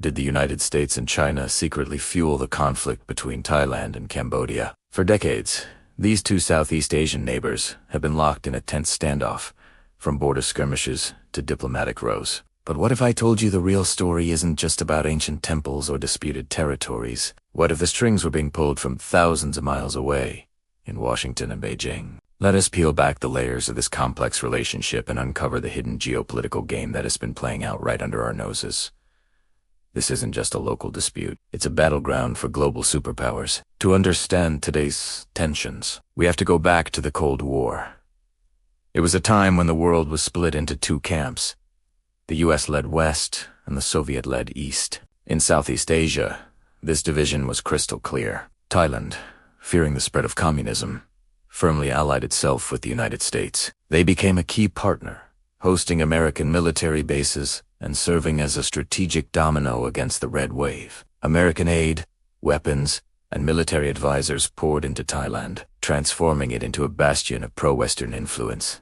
did the United States and China secretly fuel the conflict between Thailand and Cambodia. For decades, these two Southeast Asian neighbors have been locked in a tense standoff, from border skirmishes to diplomatic rows. But what if I told you the real story isn't just about ancient temples or disputed territories? What if the strings were being pulled from thousands of miles away, in Washington and Beijing? Let us peel back the layers of this complex relationship and uncover the hidden geopolitical game that has been playing out right under our noses. This isn't just a local dispute. It's a battleground for global superpowers. To understand today's tensions, we have to go back to the Cold War. It was a time when the world was split into two camps. The US led west, and the Soviet led east. In Southeast Asia, this division was crystal clear. Thailand, fearing the spread of communism, firmly allied itself with the United States. They became a key partner, hosting American military bases and serving as a strategic domino against the Red Wave. American aid, weapons, and military advisors poured into Thailand, transforming it into a bastion of pro-Western influence.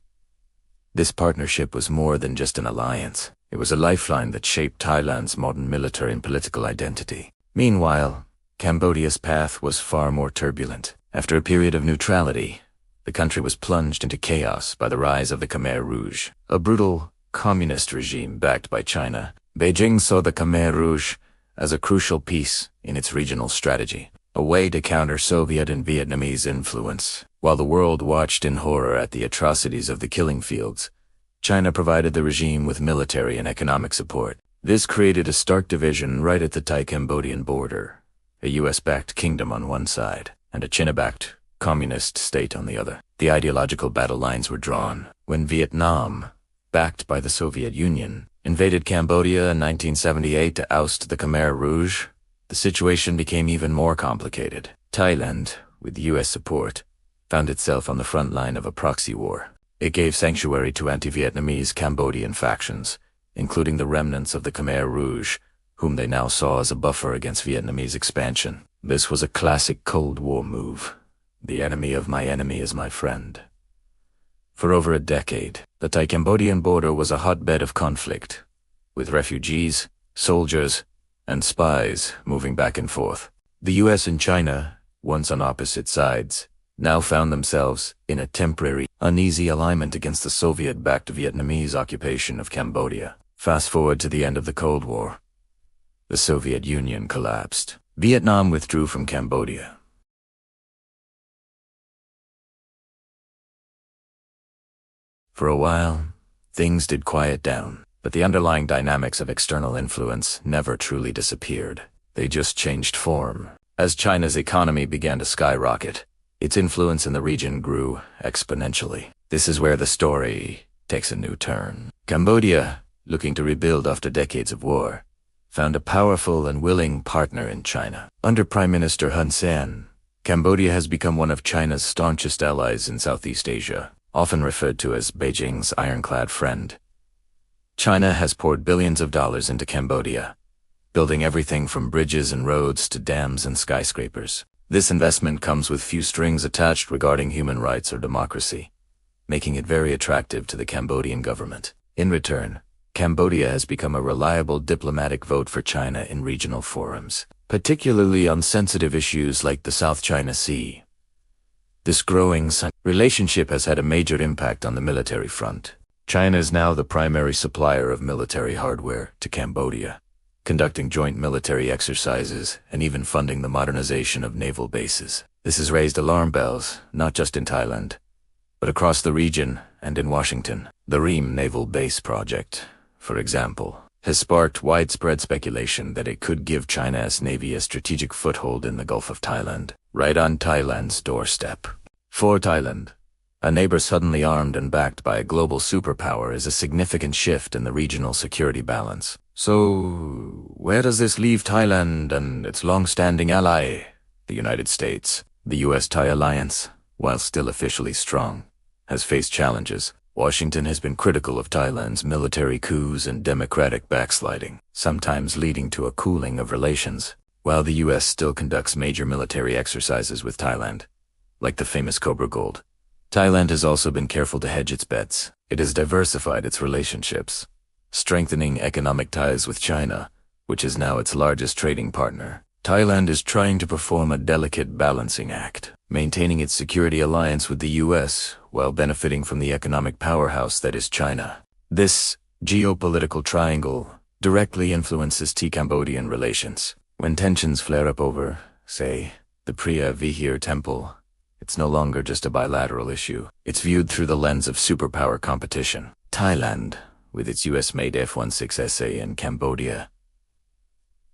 This partnership was more than just an alliance. It was a lifeline that shaped Thailand's modern military and political identity. Meanwhile, Cambodia's path was far more turbulent. After a period of neutrality, the country was plunged into chaos by the rise of the Khmer Rouge, a brutal communist regime backed by China. Beijing saw the Khmer Rouge as a crucial piece in its regional strategy, a way to counter Soviet and Vietnamese influence. While the world watched in horror at the atrocities of the killing fields, China provided the regime with military and economic support. This created a stark division right at the Thai-Cambodian border, a US-backed kingdom on one side, and a China-backed communist state on the other. The ideological battle lines were drawn when Vietnam, backed by the Soviet Union, invaded Cambodia in 1978 to oust the Khmer Rouge. The situation became even more complicated. Thailand, with US support, found itself on the front line of a proxy war. It gave sanctuary to anti-Vietnamese Cambodian factions, including the remnants of the Khmer Rouge, whom they now saw as a buffer against Vietnamese expansion. This was a classic Cold War move. The enemy of my enemy is my friend. For over a decade, the Thai-Cambodian border was a hotbed of conflict, with refugees, soldiers, and spies moving back and forth. The US and China, once on opposite sides, now found themselves in a temporary, uneasy alignment against the Soviet-backed Vietnamese occupation of Cambodia. Fast forward to the end of the Cold War. The Soviet Union collapsed. Vietnam withdrew from Cambodia. For a while, things did quiet down, but the underlying dynamics of external influence never truly disappeared. They just changed form. As China's economy began to skyrocket, its influence in the region grew exponentially. This is where the story takes a new turn. Cambodia, looking to rebuild after decades of war, found a powerful and willing partner in China. Under Prime Minister Hun Sen, Cambodia has become one of China's staunchest allies in Southeast Asia, often referred to as Beijing's ironclad friend. China has poured billions of dollars into Cambodia, building everything from bridges and roads to dams and skyscrapers. This investment comes with few strings attached regarding human rights or democracy, making it very attractive to the Cambodian government. In return, Cambodia has become a reliable diplomatic vote for China in regional forums, particularly on sensitive issues like the South China Sea. This growing relationship has had a major impact on the military front. China is now the primary supplier of military hardware to Cambodia, conducting joint military exercises and even funding the modernization of naval bases. This has raised alarm bells, not just in Thailand, but across the region and in Washington. The Ream Naval Base project, for example, has sparked widespread speculation that it could give China's navy a strategic foothold in the Gulf of Thailand, right on Thailand's doorstep. For Thailand, a neighbor suddenly armed and backed by a global superpower is a significant shift in the regional security balance. So, where does this leave Thailand and its long-standing ally, the United States? The US-Thai alliance, while still officially strong, has faced challenges. Washington has been critical of Thailand's military coups and democratic backsliding, sometimes leading to a cooling of relations. While the US still conducts major military exercises with Thailand, like the famous Cobra Gold, Thailand has also been careful to hedge its bets. It has diversified its relationships, strengthening economic ties with China, which is now its largest trading partner. Thailand is trying to perform a delicate balancing act, maintaining its security alliance with the US while benefiting from the economic powerhouse that is China. This geopolitical triangle directly influences T-Cambodian relations. When tensions flare up over, say, the Priya Vihir temple, it's no longer just a bilateral issue. It's viewed through the lens of superpower competition. Thailand, with its US-made F-16SA, and Cambodia,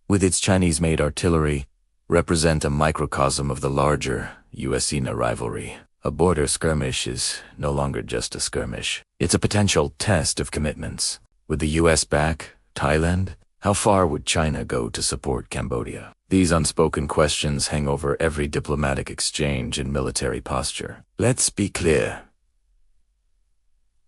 with its Chinese-made artillery, represent a microcosm of the larger US-China rivalry. A border skirmish is no longer just a skirmish. It's a potential test of commitments. Would the US back Thailand? How far would China go to support Cambodia? These unspoken questions hang over every diplomatic exchange and military posture. Let's be clear.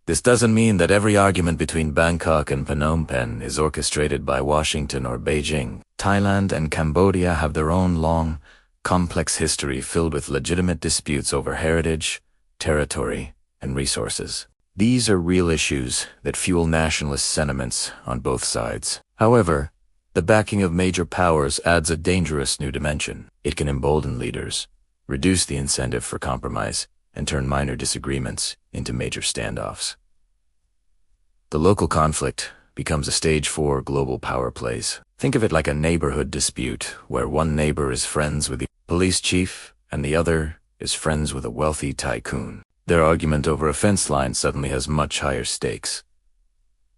This doesn't mean that every argument between Bangkok and Phnom Penh is orchestrated by Washington or Beijing. Thailand and Cambodia have their own long, complex history filled with legitimate disputes over heritage, territory, and resources. These are real issues that fuel nationalist sentiments on both sides. However, the backing of major powers adds a dangerous new dimension. It can embolden leaders, reduce the incentive for compromise, and turn minor disagreements into major standoffs. The local conflict becomes a stage for global power plays. Think of it like a neighborhood dispute, where one neighbor is friends with the police chief and the other is friends with a wealthy tycoon. Their argument over a fence line suddenly has much higher stakes.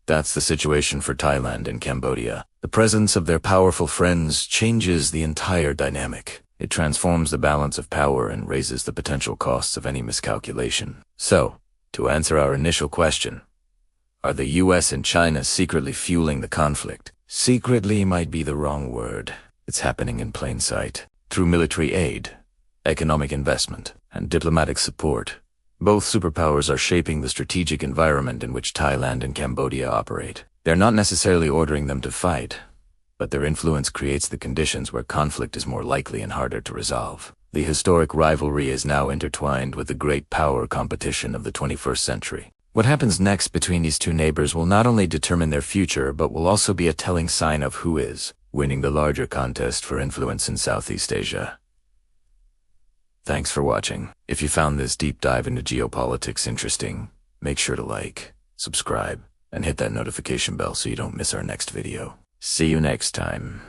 That's the situation for Thailand and Cambodia. The presence of their powerful friends changes the entire dynamic. It transforms the balance of power and raises the potential costs of any miscalculation. So, to answer our initial question, are the US and China secretly fueling the conflict? Secretly might be the wrong word. It's happening in plain sight. Through military aid, economic investment, and diplomatic support, both superpowers are shaping the strategic environment in which Thailand and Cambodia operate. They're not necessarily ordering them to fight, but their influence creates the conditions where conflict is more likely and harder to resolve. The historic rivalry is now intertwined with the great power competition of the 21st century. What happens next between these two neighbors will not only determine their future, but will also be a telling sign of who is winning the larger contest for influence in Southeast Asia. Thanks for watching. If you found this deep dive into geopolitics interesting, make sure to like, subscribe, and hit that notification bell so you don't miss our next video. See you next time.